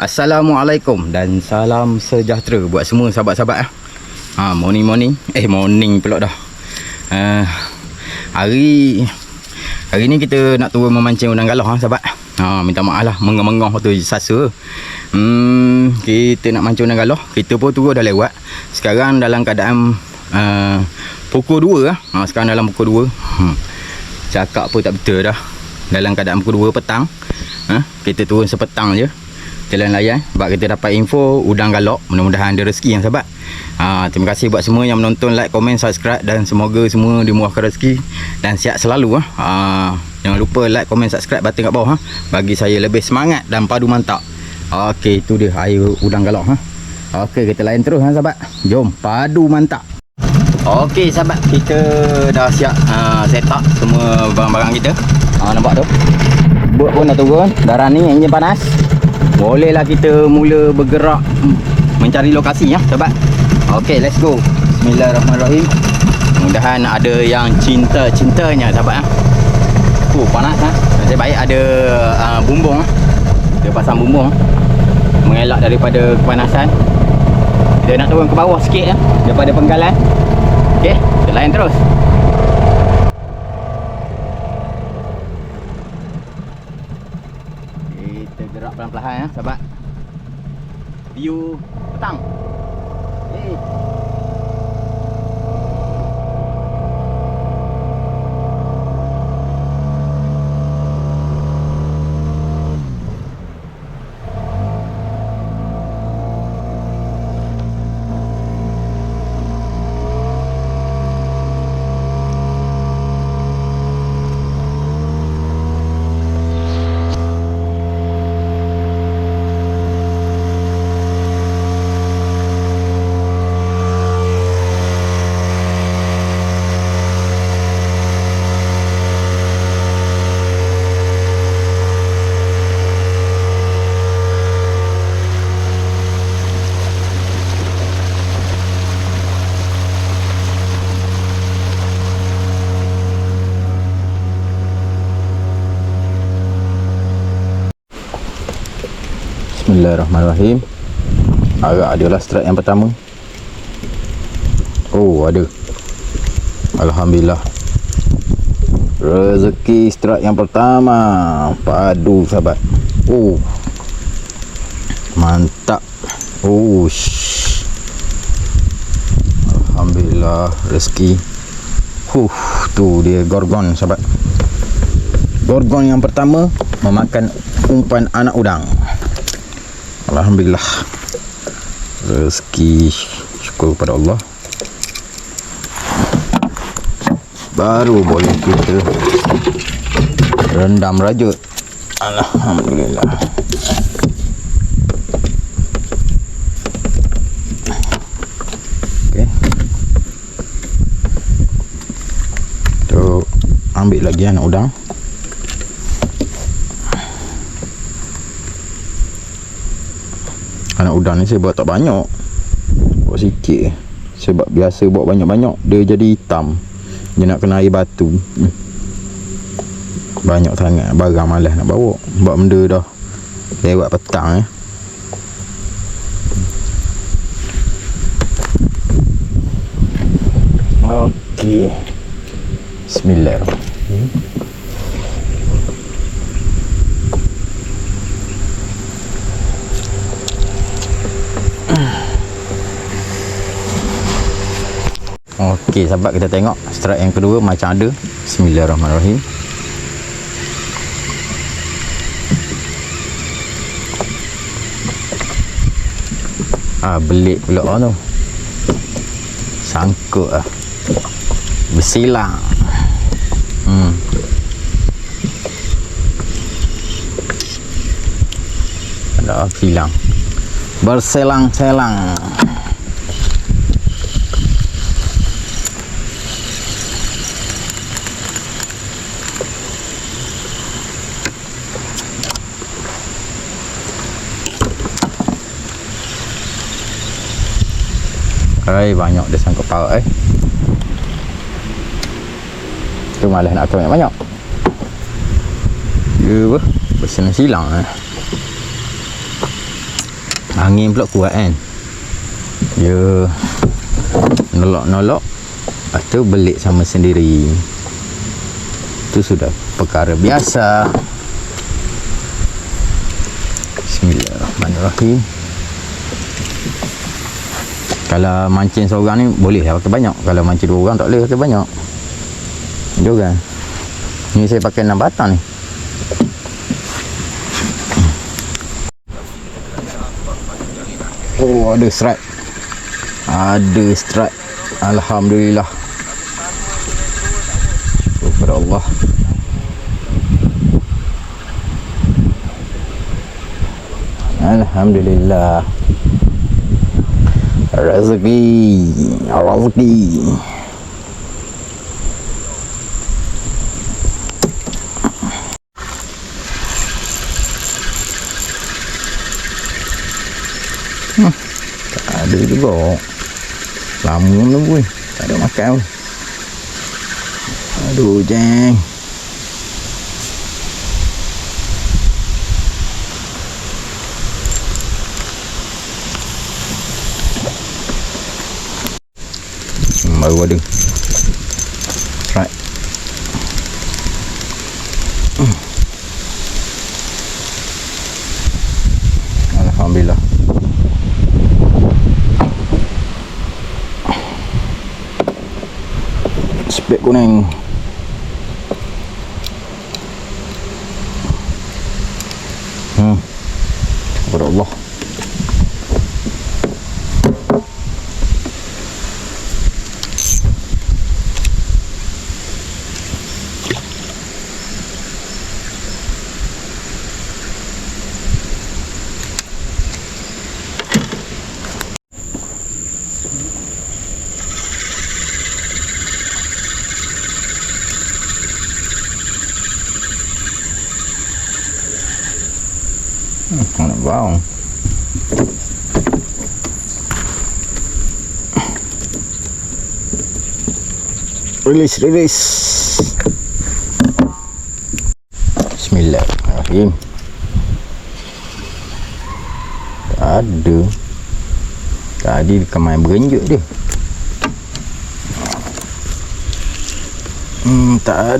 Assalamualaikum dan salam sejahtera buat semua sahabat-sahabat. Morning pula dah. Hari ni kita nak turun memancing udang galah sahabat. Minta maaf lah mengah-mengah tu sasa. Kita nak mancing udang galah, kita pun turun dah lewat. Sekarang dalam keadaan pukul 2 sekarang dalam pukul 2. Cakap pun tak betul dah. Dalam keadaan pukul 2 petang. Kita turun sepetang je. Jalan layan sebab kita dapat info udang galak. Mudah-mudahan ada rezeki yang sahabat. Terima kasih buat semua yang menonton, like, komen, subscribe dan semoga semua dimurahkan rezeki dan sihat selalu. Jangan lupa like, komen, subscribe, button kat bawah bagi saya lebih semangat dan padu mantap. Okey, itu dia air udang galak. Okey, kita layan terus sahabat. Jom padu mantap. Okey sahabat, kita dah siap set up semua barang-barang kita. Nampak tu. Bot pun dah turun, dah running, enjin panas. Bolehlah kita mula bergerak mencari lokasi sahabat. Okey, let's go. Bismillahirrahmanirrahim. Mudah-mudahan ada yang cinta-cintanya sahabat. Panas Nasib baik ada bumbung. Dia pasang bumbung mengelak daripada kepanasan. Kita nak turun ke bawah sikit daripada penggalan. Okey, kita layan terus. Kita gerak pelan-pelan sahabat. View petang. Bismillahirrahmanirrahim. Agak adalah strike yang pertama. Ada. Alhamdulillah. Rezeki strike yang pertama. Padu sahabat. Mantap. Alhamdulillah rezeki. Tu dia gorgon sahabat. Gorgon yang pertama memakan umpan anak udang. Alhamdulillah. Rezeki, syukur kepada Allah. Baru boleh kita rendam rajut. Alhamdulillah. Okey. Tu ambil lagi anak udang. Anak udang ni saya buat tak banyak, buat sikit. Sebab biasa buat banyak-banyak dia jadi hitam. Dia nak kena air batu. Banyak sangat, barang malas nak bawa. Buat benda dah lewat petang Okey. Bismillahirrahmanirrahim. Okey sahabat, kita tengok strike yang kedua macam ada. Bismillahirrahmanirrahim. Belik pula tu. Sangkut bersilang. Ada silang. Berselang-selang. Banyak dia sangkut paut tu malas nak tahu banyak. Ya apa? Bersilang-silang Angin pula kuat kan. Dia nolak-nolak, lepas tu belik sama sendiri. Itu sudah perkara biasa. Bismillahirrahmanirrahim. Kalau mancing seorang ni boleh lah pakai banyak. Kalau mancing dua orang tak boleh pakai banyak. Dia kan. Ni saya pakai 6 batang ni. Oh, ada strike. Ada strike. Alhamdulillah. Syukur Allah. Alhamdulillah. Rezeki. Tak ada juga. Lama ni boy. Tak ada makan. Aduh, jeng. Baru ada. Right. Alhamdulillah. Spek kuning. Kepada Allah. Nak bau. Release. Bismillahirrahmanirrahim. Tak ada. Tadi kemai berenjuk dia. Tak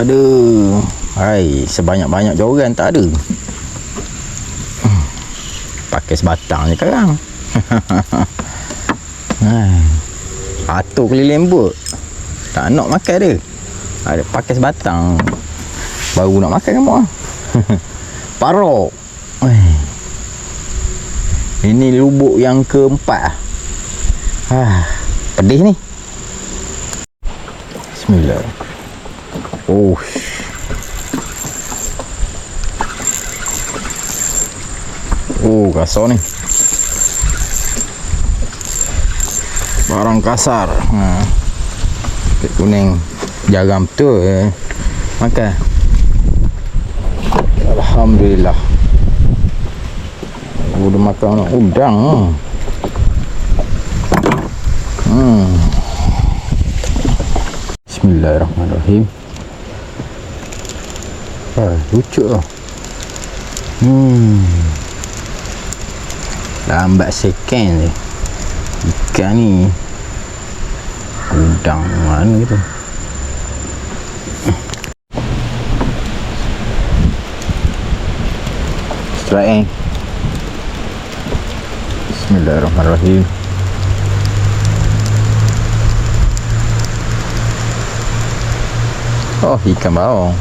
ada. Hai, sebanyak-banyak joran tak ada. Pakai sebatang je sekarang. Atuk keliling lembut. Tak nak makan dia. Ada pakai sebatang. Baru nak makan kamu. Parok. Ini lubuk yang keempat. Pedih ni. Bismillah. Oh. Oh, kasar ni. Barang kasar. Kuning. Jarang betul. Makan. Alhamdulillah. Udah makan udang. Bismillahirrahmanirrahim. Lucu lah. Lambat second je. Ikan ni udang mana gitu. Strike. Bismillahirrahmanirrahim. Oh, ikan bau.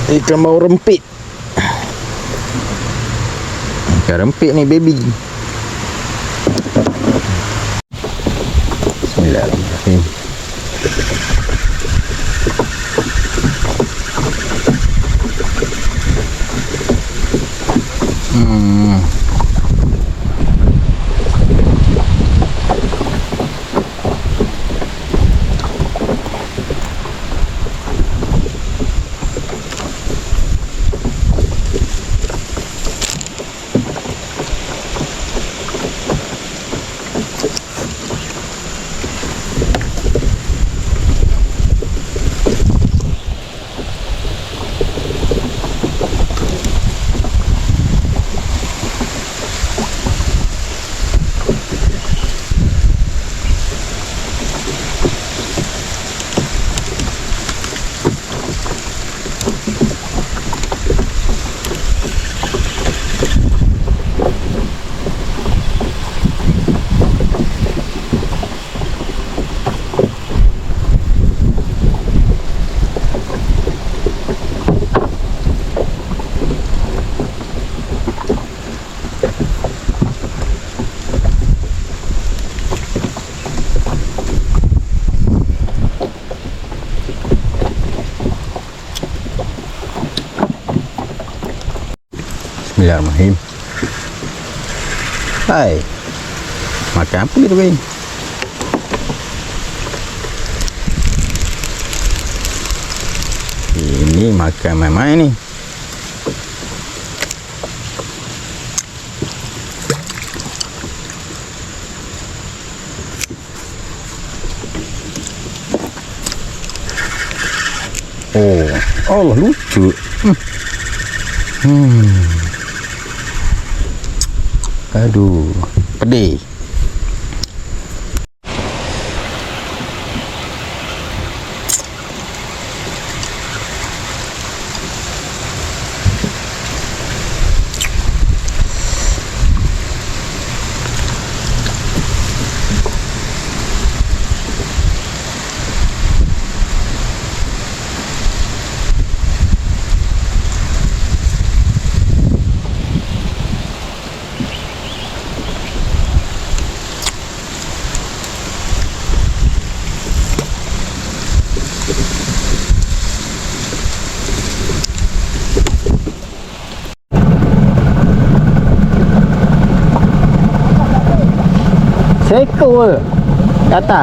Ikan bau rempit. Ikan rempit ni baby. Bismillahirrahmanirrahim. Bismillahirrahmanirrahim. Hai. Makan apa gitu weh? Ini makan main-main ni. Oh, Allah lucu. Aduh, pedih. Seko ke? Kata.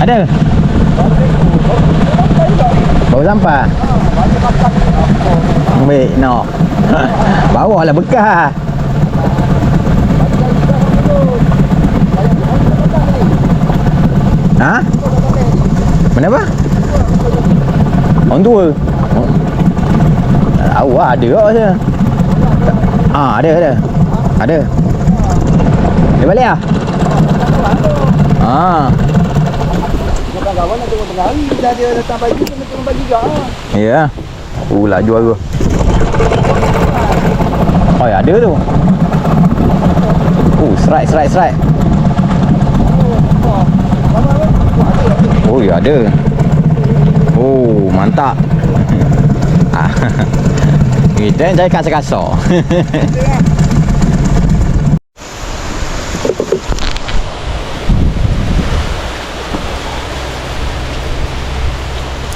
Ada? Baru sampah. Ambil, no. Bawa lah bekas. Ha? Mana apa? Orang tua. Tak tahu lah, ada kot rasa. Ada. Ada. Dia balik lah? Kawan-kawan nak tengok tengah hari. Dah dia datang bagi, kena tengok bagi juga. Ya. Laju aku. Oh ya, ada tu. Strike. Oh ya, ada. Oh, mantap. Kita yang cari kasar-kasar.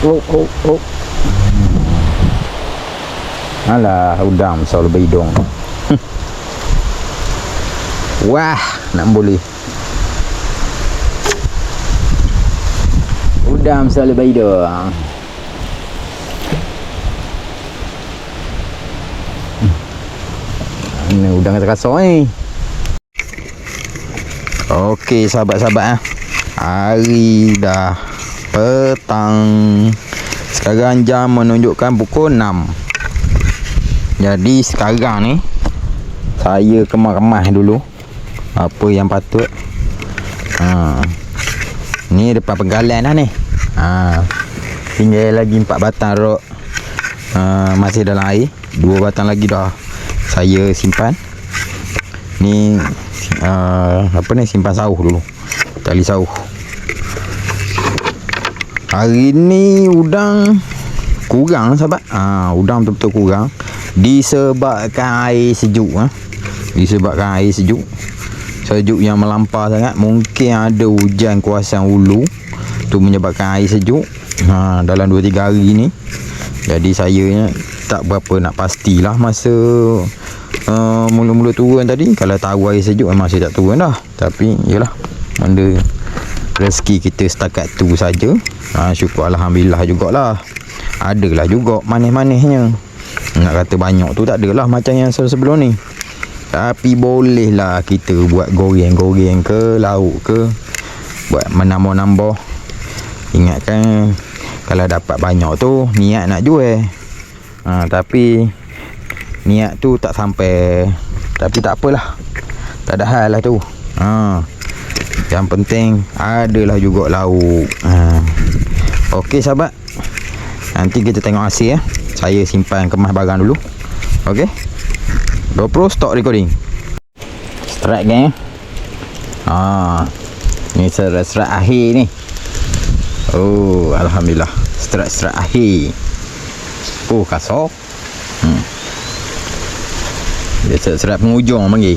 Oh. Alah, udang besar lebih hidung. Wah, nak boleh. Udang besar lebih hidung. Ini udang kasar-kasar ni. Okey, sahabat-sahabat. Hari dah petang. Sekarang jam menunjukkan pukul 6. Jadi sekarang ni saya kemas-kemas dulu apa yang patut. Ni depan penggalan dah ni. Tinggal lagi 4 batang rok. Masih dalam air. 2 batang lagi dah saya simpan. Ni apa ni, simpan sauh dulu. Tali sauh. Hari ni udang kurang sahabat. Udang betul-betul kurang disebabkan air sejuk. Disebabkan air sejuk yang melampau sangat. Mungkin ada hujan kawasan hulu tu menyebabkan air sejuk dalam 2-3 hari ni. Jadi saya tak berapa nak pastilah masa mula-mula turun tadi. Kalau tahu air sejuk memang saya tak turun dah. Tapi yalah, benda rezeki kita setakat tu saja. Syukur alhamdulillah jugalah. Adalah juga manis-manisnya. Nak kata banyak tu tak adalah macam yang sebelum ni. Tapi bolehlah kita buat goreng-goreng ke, lauk ke, buat menambah-nambah. Ingatkan kalau dapat banyak tu niat nak jual. Tapi niat tu tak sampai. Tapi tak apalah. Tak ada hal lah tu. Yang penting adalah juga lauk. Okey sahabat, nanti kita tengok hasil. Saya simpan kemas barang dulu. Okey, GoPro stop recording. Strike gang. Ni strike akhir ni. Oh, alhamdulillah. Strike akhir. Oh, kasar. Dia strike penghujung panggil.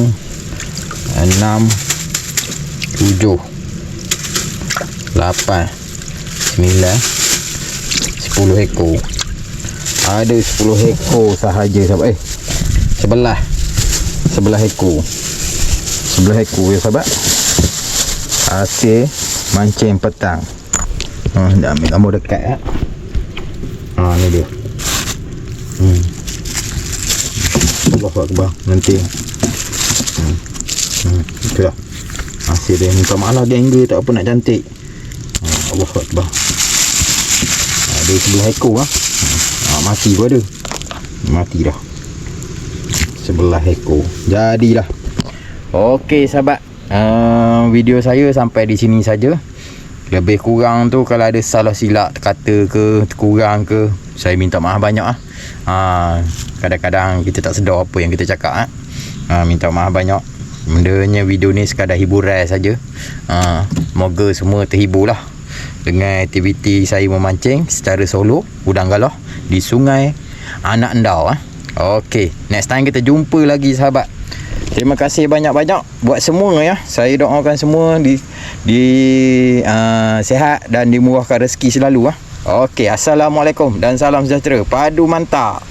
6, 7, 8, 9, 10 ekor. Ada 10 ekor sahaja sahabat. 11 ekor. 11 ekor ya sahabat. Hasil mancing petang. Dah ambil gambar dekat ni dia. Allah Akbar. Nanti itulah hasil dia. Minta maaf lah geng dia, tak apa nak cantik. Allah Akbar. Ada sebelah ekor lah. Mati pun ada. Mati dah sebelah ekor. Jadilah. Okey sahabat, video saya sampai di sini saja. Lebih kurang tu kalau ada salah silap kata ke, kurang ke, saya minta maaf banyak ah. Kadang-kadang kita tak sedar apa yang kita cakap minta maaf banyak. Bendanya video ni sekadar hiburan saja. Moga semua terhibur lah dengan aktiviti saya memancing secara solo udang galah di Sungai Anak Endau. Okey, next time kita jumpa lagi sahabat. Terima kasih banyak-banyak buat semua ya. Saya doakan semua sihat dan dimurahkan rezeki selalu. Okey, assalamualaikum dan salam sejahtera. Padu mantap.